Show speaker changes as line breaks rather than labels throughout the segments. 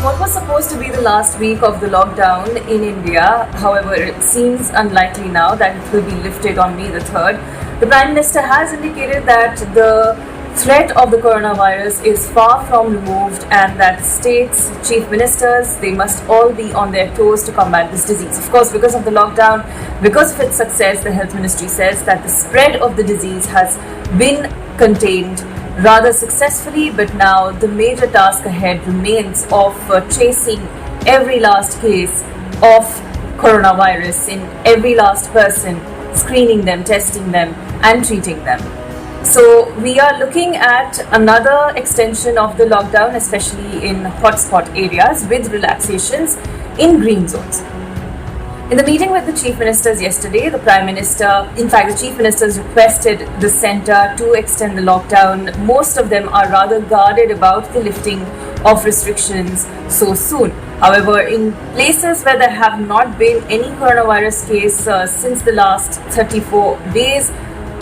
what was supposed to be the last week of the lockdown in India, however, it seems unlikely now that it will be lifted on May the 3rd. The Prime Minister has indicated that the threat of the coronavirus is far from removed and that states, chief ministers, they must all be on their toes to combat this disease. Of course, because of the lockdown, because of its success, the Health Ministry says that the spread of the disease has been contained rather successfully, but now the major task ahead remains of chasing every last case of coronavirus in every last person, screening them, testing them and treating them. So we are looking at another extension of the lockdown, especially in hotspot areas with relaxations in green zones. In the meeting with the Chief Ministers yesterday, the Prime Minister, in fact, the Chief Ministers requested the centre to extend the lockdown. Most of them are rather guarded about the lifting of restrictions so soon. However, in places where there have not been any coronavirus case since the last 34 days,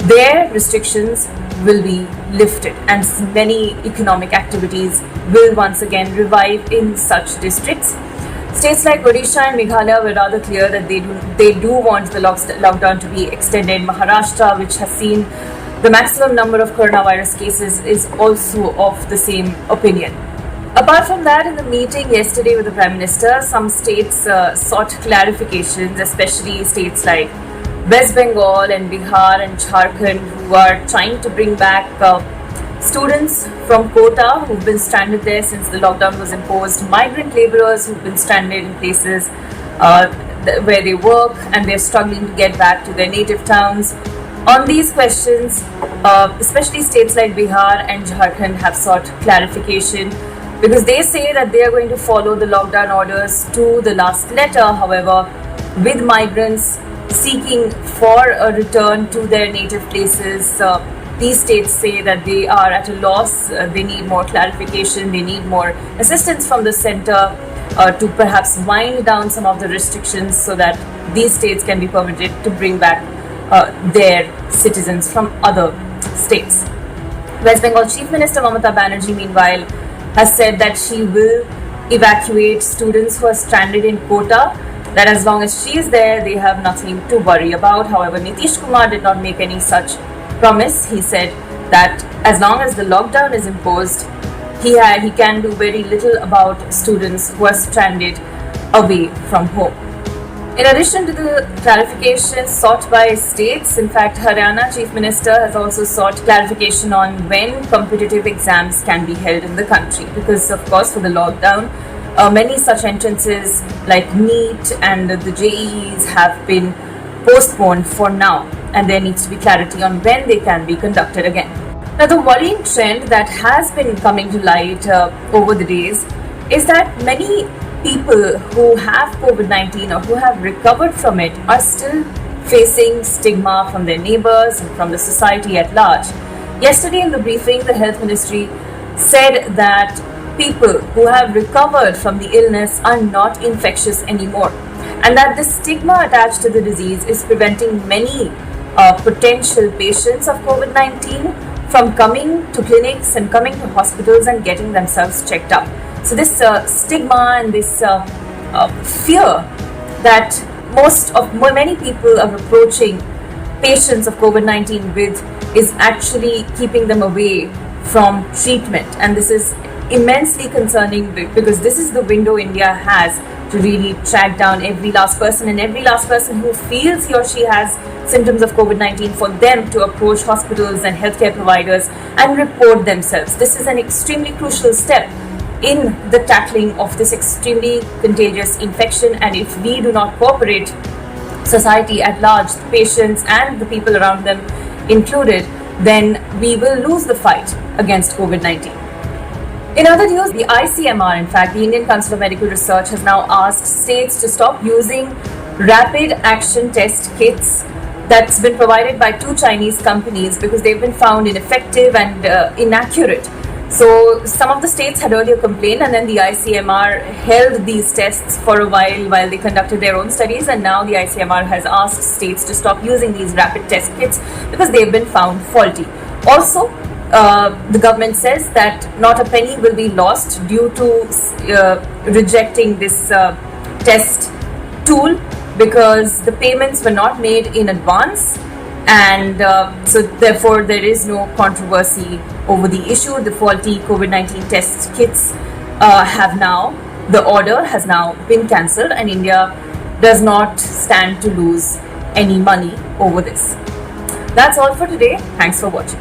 their restrictions will be lifted and many economic activities will once again revive in such districts. States like Odisha and Meghalaya were rather clear that they do want the lockdown to be extended. Maharashtra, which has seen the maximum number of coronavirus cases, is also of the same opinion. Apart from that, in the meeting yesterday with the Prime Minister, some states sought clarifications, especially states like West Bengal and Bihar and Jharkhand, who are trying to bring back students from Kota who've been stranded there since the lockdown was imposed, migrant laborers who've been stranded in places where they work and they're struggling to get back to their native towns. On these questions, especially states like Bihar and Jharkhand have sought clarification because they say that they are going to follow the lockdown orders to the last letter. However, with migrants seeking for a return to their native places, these states say that they are at a loss. They need more clarification. They need more assistance from the centre to perhaps wind down some of the restrictions so that these states can be permitted to bring back their citizens from other states. West Bengal Chief Minister Mamata Banerjee, meanwhile, has said that she will evacuate students who are stranded in Kota, that as long as she is there, they have nothing to worry about. However, Nitish Kumar did not make any such promise. He said that as long as the lockdown is imposed, he can do very little about students who are stranded away from home. In addition to the clarification sought by states, in fact, Haryana Chief Minister has also sought clarification on when competitive exams can be held in the country. Because, of course, for the lockdown, many such entrances like NEET and the JEEs have been postponed for now, and there needs to be clarity on when they can be conducted again. Now, the worrying trend that has been coming to light over the days is that many people who have COVID-19 or who have recovered from it are still facing stigma from their neighbors and from the society at large. Yesterday in the briefing, the Health Ministry said that people who have recovered from the illness are not infectious anymore, and that the stigma attached to the disease is preventing many potential patients of COVID-19 from coming to clinics and coming to hospitals and getting themselves checked up. So this stigma and this fear that many people are approaching patients of COVID-19 with is actually keeping them away from treatment, and this is immensely concerning because this is the window India has to really track down every last person, and every last person who feels he or she has symptoms of COVID-19, for them to approach hospitals and healthcare providers and report themselves. This is an extremely crucial step in the tackling of this extremely contagious infection, and if we do not cooperate, society at large, the patients and the people around them included, then we will lose the fight against COVID-19. In other news, the ICMR, in fact, the Indian Council of Medical Research, has now asked states to stop using rapid action test kits that's been provided by two Chinese companies because they've been found ineffective and inaccurate. So some of the states had earlier complained, and then the ICMR held these tests for a while they conducted their own studies, and now the ICMR has asked states to stop using these rapid test kits because they've been found faulty. Also, the government says that not a penny will be lost due to rejecting this test tool, because the payments were not made in advance, and so therefore there is no controversy over the issue. The faulty COVID-19 test kits the order has now been cancelled, and India does not stand to lose any money over this. That's all for today. Thanks for watching.